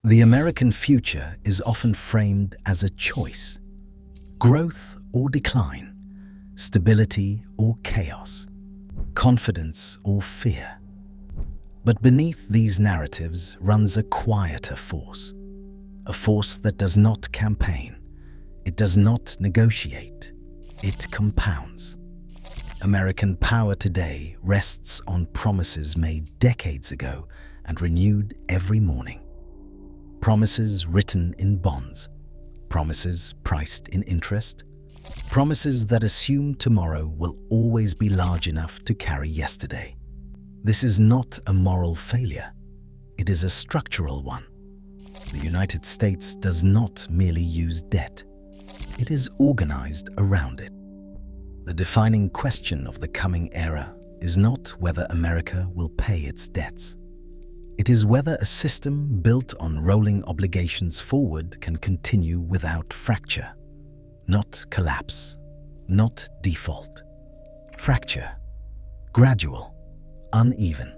The American future is often framed as a choice: growth or decline, stability or chaos, confidence or fear. But beneath these narratives runs a quieter force, a force that does not campaign, it does not negotiate, it compounds. American power today rests on promises made decades ago and renewed every morning. Promises written in bonds, promises priced in interest, promises that assume tomorrow will always be large enough to carry yesterday. This is not a moral failure, it is a structural one. The United States does not merely use debt, it is organized around it. The defining question of the coming era is not whether America will pay its debts. It is whether a system built on rolling obligations forward can continue without fracture. Not collapse, not default. Fracture, gradual, uneven,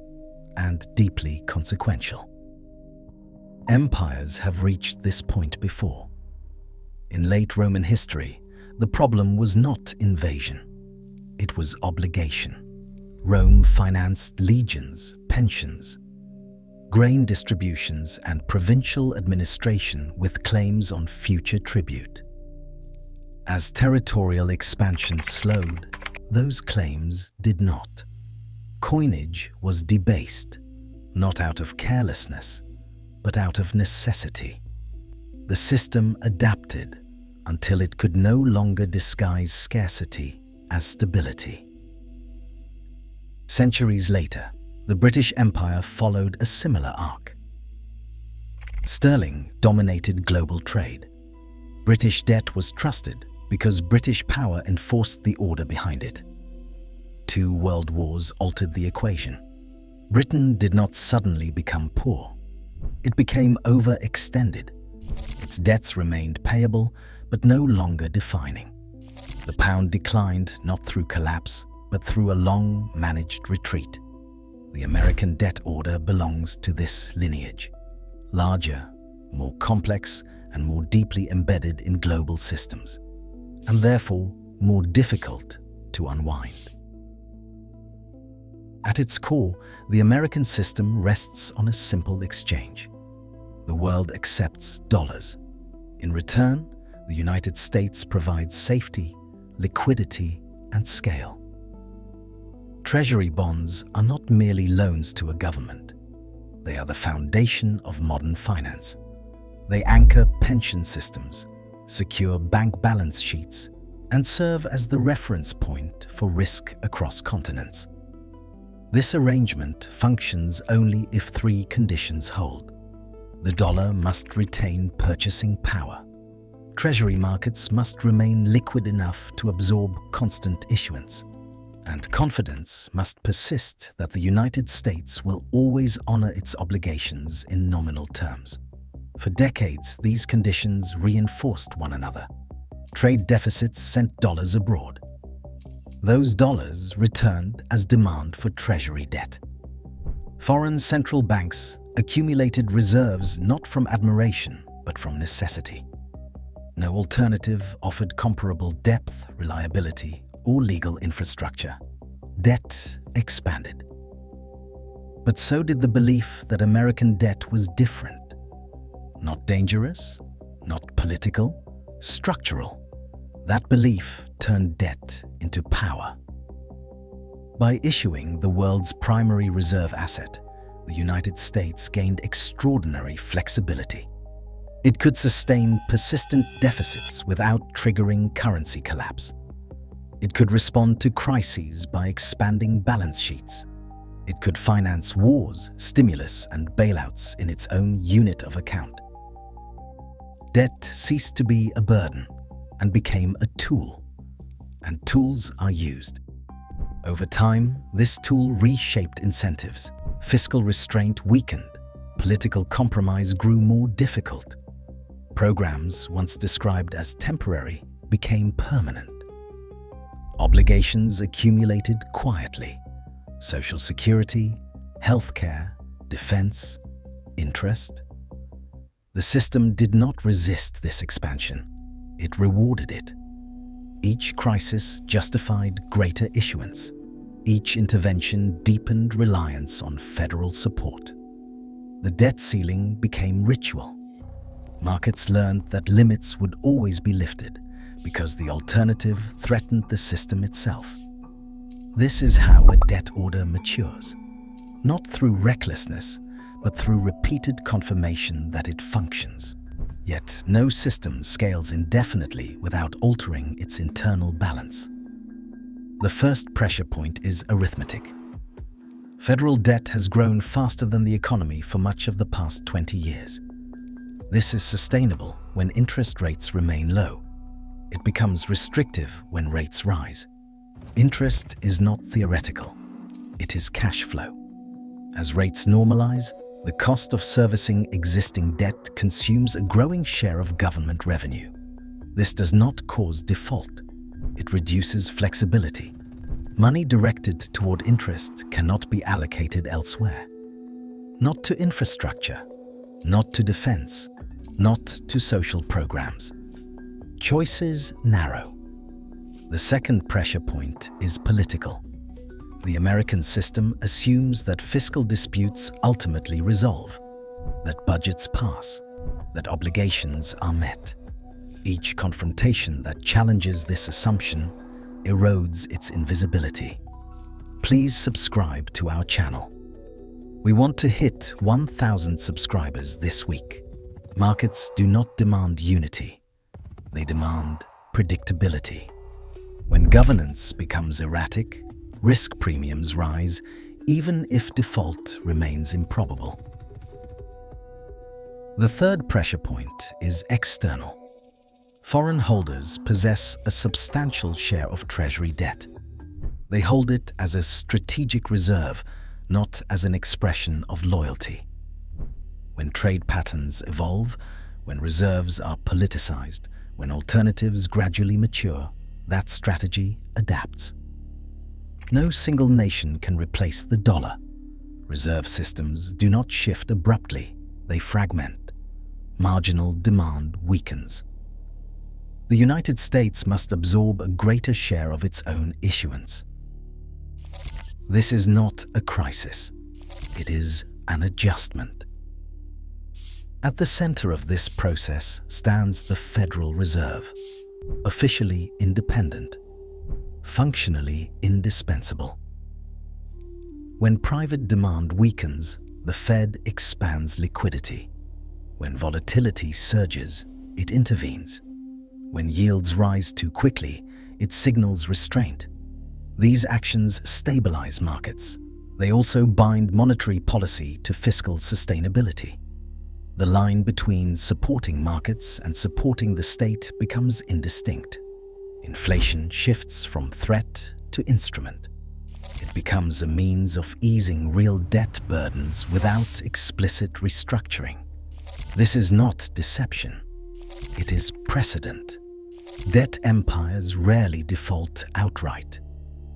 and deeply consequential. Empires have reached this point before. In late Roman history, the problem was not invasion. It was obligation. Rome financed legions, pensions, grain distributions, and provincial administration with claims on future tribute. As territorial expansion slowed, those claims did not. Coinage was debased, not out of carelessness, but out of necessity. The system adapted until it could no longer disguise scarcity as stability. Centuries later, the British Empire followed a similar arc. Sterling dominated global trade. British debt was trusted because British power enforced the order behind it. 2 world wars altered the equation. Britain did not suddenly become poor. It became overextended. Its debts remained payable, but no longer defining. The pound declined not through collapse, but through a long, managed retreat. The American debt order belongs to this lineage. Larger, more complex, and more deeply embedded in global systems, and therefore more difficult to unwind. At its core, the American system rests on a simple exchange. The world accepts dollars. In return, the United States provides safety, liquidity, and scale. Treasury bonds are not merely loans to a government. They are the foundation of modern finance. They anchor pension systems, secure bank balance sheets, and serve as the reference point for risk across continents. This arrangement functions only if 3 conditions hold. The dollar must retain purchasing power. Treasury markets must remain liquid enough to absorb constant issuance. And confidence must persist that the United States will always honor its obligations in nominal terms. For decades, these conditions reinforced one another. Trade deficits sent dollars abroad. Those dollars returned as demand for treasury debt. Foreign central banks accumulated reserves not from admiration, but from necessity. No alternative offered comparable depth, reliability, or legal infrastructure. Debt expanded. But so did the belief that American debt was different. Not dangerous, not political, structural. That belief turned debt into power. By issuing the world's primary reserve asset, the United States gained extraordinary flexibility. It could sustain persistent deficits without triggering currency collapse. It could respond to crises by expanding balance sheets. It could finance wars, stimulus, and bailouts in its own unit of account. Debt ceased to be a burden and became a tool, and tools are used. Over time, this tool reshaped incentives. Fiscal restraint weakened. Political compromise grew more difficult. Programs once described as temporary became permanent. Obligations accumulated quietly. Social security, healthcare, defense, interest. The system did not resist this expansion. It rewarded it. Each crisis justified greater issuance. Each intervention deepened reliance on federal support. The debt ceiling became ritual. Markets learned that limits would always be lifted because the alternative threatened the system itself. This is how a debt order matures, not through recklessness, but through repeated confirmation that it functions. Yet no system scales indefinitely without altering its internal balance. The first pressure point is arithmetic. Federal debt has grown faster than the economy for much of the past 20 years. This is sustainable when interest rates remain low. It becomes restrictive when rates rise. Interest is not theoretical. It is cash flow. As rates normalize, the cost of servicing existing debt consumes a growing share of government revenue. This does not cause default. It reduces flexibility. Money directed toward interest cannot be allocated elsewhere. Not to infrastructure, not to defense, not to social programs. Choices narrow. The second pressure point is political. The American system assumes that fiscal disputes ultimately resolve, that budgets pass, that obligations are met. Each confrontation that challenges this assumption erodes its invisibility. Please subscribe to our channel. We want to hit 1,000 subscribers this week. Markets do not demand unity. They demand predictability. When governance becomes erratic, risk premiums rise, even if default remains improbable. The third pressure point is external. Foreign holders possess a substantial share of Treasury debt. They hold it as a strategic reserve, not as an expression of loyalty. When trade patterns evolve, when reserves are politicized, when alternatives gradually mature, that strategy adapts. No single nation can replace the dollar. Reserve systems do not shift abruptly, they fragment. Marginal demand weakens. The United States must absorb a greater share of its own issuance. This is not a crisis. It is an adjustment. At the center of this process stands the Federal Reserve, officially independent, functionally indispensable. When private demand weakens, the Fed expands liquidity. When volatility surges, it intervenes. When yields rise too quickly, it signals restraint. These actions stabilize markets. They also bind monetary policy to fiscal sustainability. The line between supporting markets and supporting the state becomes indistinct. Inflation shifts from threat to instrument. It becomes a means of easing real debt burdens without explicit restructuring. This is not deception. It is precedent. Debt empires rarely default outright.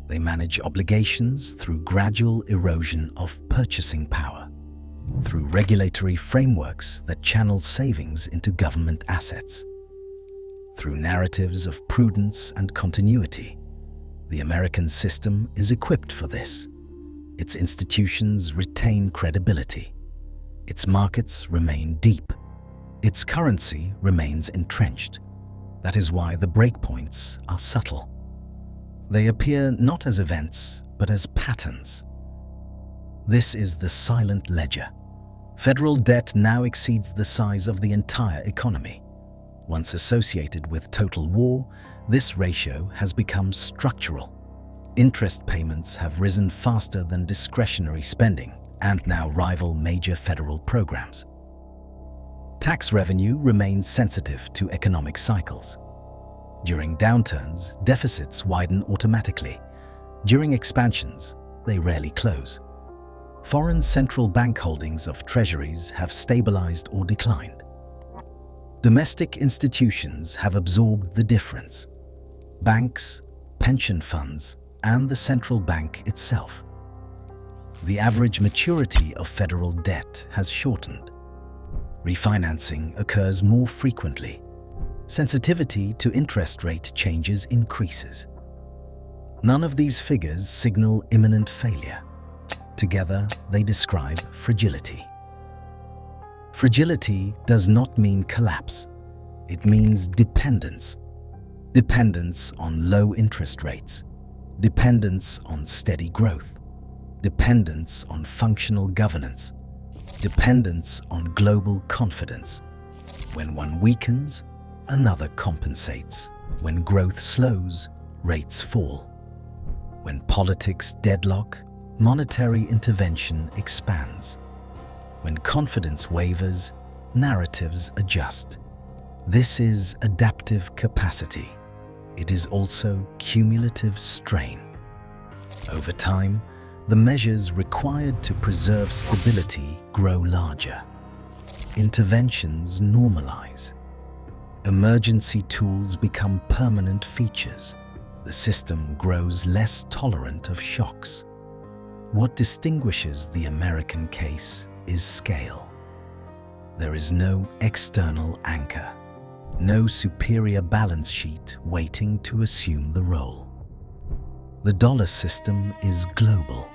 They manage obligations through gradual erosion of purchasing power, through regulatory frameworks that channel savings into government assets, through narratives of prudence and continuity. The American system is equipped for this. Its institutions retain credibility. Its markets remain deep. Its currency remains entrenched. That is why the breakpoints are subtle. They appear not as events, but as patterns. This is the silent ledger. Federal debt now exceeds the size of the entire economy. Once associated with total war, this ratio has become structural. Interest payments have risen faster than discretionary spending and now rival major federal programs. Tax revenue remains sensitive to economic cycles. During downturns, deficits widen automatically. During expansions, they rarely close. Foreign central bank holdings of treasuries have stabilized or declined. Domestic institutions have absorbed the difference. Banks, pension funds, and the central bank itself. The average maturity of federal debt has shortened. Refinancing occurs more frequently. Sensitivity to interest rate changes increases. None of these figures signal imminent failure. Together, they describe fragility. Fragility does not mean collapse. It means dependence. Dependence on low interest rates. Dependence on steady growth. Dependence on functional governance. Dependence on global confidence. When one weakens, another compensates. When growth slows, rates fall. When politics deadlock, monetary intervention expands. When confidence wavers, narratives adjust. This is adaptive capacity. It is also cumulative strain. Over time, the measures required to preserve stability grow larger. Interventions normalize. Emergency tools become permanent features. The system grows less tolerant of shocks. What distinguishes the American case is scale. There is no external anchor, no superior balance sheet waiting to assume the role. The dollar system is global.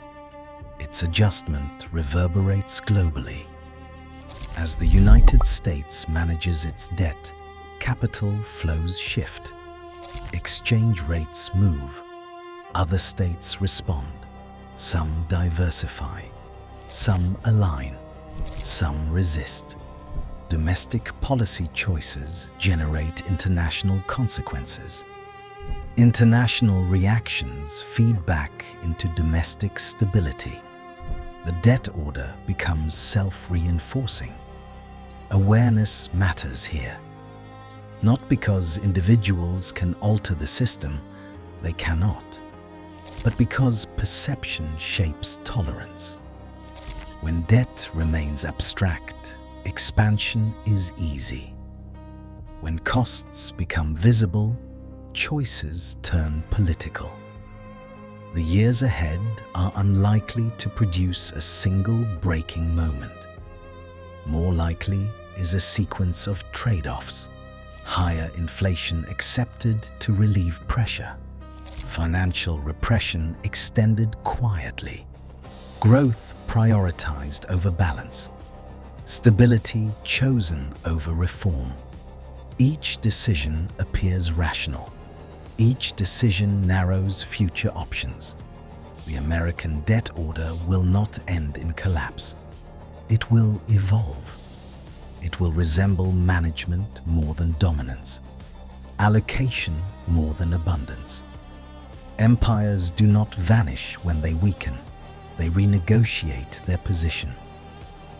Its adjustment reverberates globally. As the United States manages its debt, capital flows shift. Exchange rates move. Other states respond. Some diversify. Some align. Some resist. Domestic policy choices generate international consequences. International reactions feed back into domestic stability. The debt order becomes self-reinforcing. Awareness matters here. Not because individuals can alter the system, they cannot, but because perception shapes tolerance. When debt remains abstract, expansion is easy. When costs become visible, choices turn political. The years ahead are unlikely to produce a single breaking moment. More likely is a sequence of trade-offs. Higher inflation accepted to relieve pressure. Financial repression extended quietly. Growth prioritized over balance. Stability chosen over reform. Each decision appears rational. Each decision narrows future options. The American debt order will not end in collapse. It will evolve. It will resemble management more than dominance, allocation more than abundance. Empires do not vanish when they weaken. They renegotiate their position.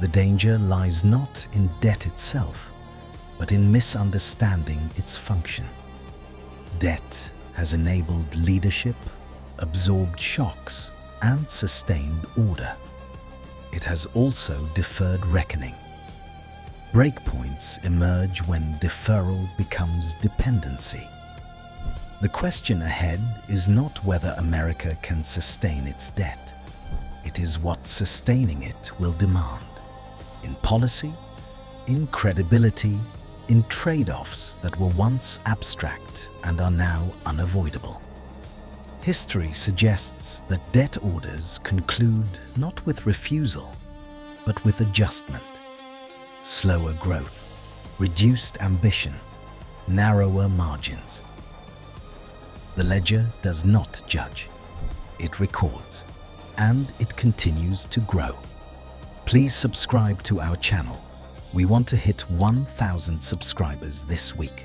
The danger lies not in debt itself, but in misunderstanding its function. Debt has enabled leadership, absorbed shocks, and sustained order. It has also deferred reckoning. Breakpoints emerge when deferral becomes dependency. The question ahead is not whether America can sustain its debt. It is what sustaining it will demand. In policy, in credibility, in trade-offs that were once abstract and are now unavoidable. History suggests that debt orders conclude not with refusal, but with adjustment. Slower growth, reduced ambition, narrower margins. The ledger does not judge. It records, and it continues to grow. Please subscribe to our channel. We want to hit 1,000 subscribers this week.